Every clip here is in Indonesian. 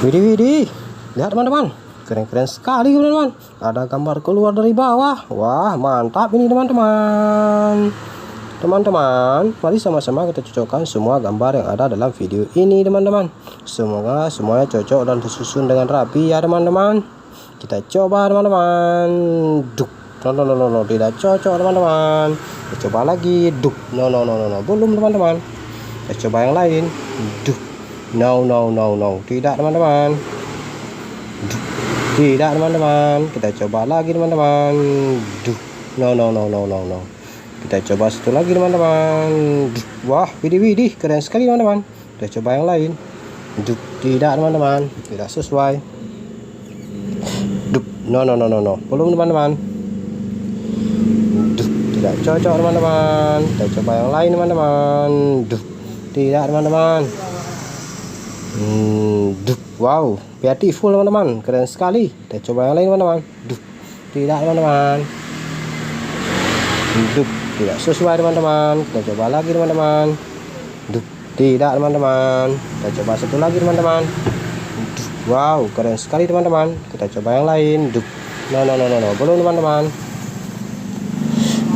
Widih, lihat teman-teman, keren-keren sekali teman-teman. Ada gambar keluar dari bawah. Wah, mantap ini teman-teman. Teman-teman, mari sama-sama kita cocokkan semua gambar yang ada dalam video ini teman-teman. Semoga semuanya cocok dan tersusun dengan rapi ya teman-teman. Kita coba teman-teman. Duk. No, tidak cocok teman-teman. Kita coba lagi. Duk. No, belum teman-teman. Kita coba yang lain. Duk. No, tidak teman-teman. Tidak teman-teman. Kita coba lagi teman-teman. No. Kita coba satu lagi teman-teman. Wah, widih, keren sekali teman-teman. Kita coba yang lain. Tidak teman-teman, tidak sesuai. No. Belum teman-teman. Tidak cocok teman-teman. Kita coba yang lain teman-teman. Tidak teman-teman. Wow, beautiful teman-teman, keren sekali. Kita coba yang lain teman-teman. Tidak teman-teman. Tidak sesuai teman-teman. Kita coba lagi teman-teman. Tidak teman-teman. Kita coba satu lagi teman-teman. Wow, keren sekali teman-teman. Kita coba yang lain. No, belum teman-teman.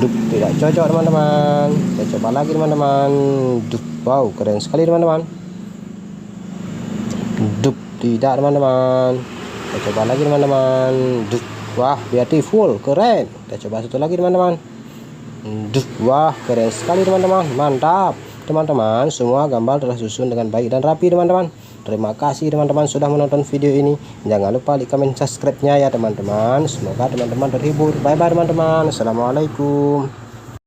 Tidak cocok teman-teman. Kita coba lagi teman-teman. Wow, keren sekali teman-teman. Tidak teman-teman. Kita coba lagi teman-teman. Wah, beautiful, keren. Kita coba satu lagi teman-teman. Wah, keren sekali teman-teman, mantap teman-teman. Semua gambar telah susun dengan baik dan rapi teman-teman. Terima kasih teman-teman sudah menonton video ini. Jangan lupa like, comment, subscribe-nya ya teman-teman. Semoga teman-teman terhibur. Bye bye teman-teman. Assalamualaikum.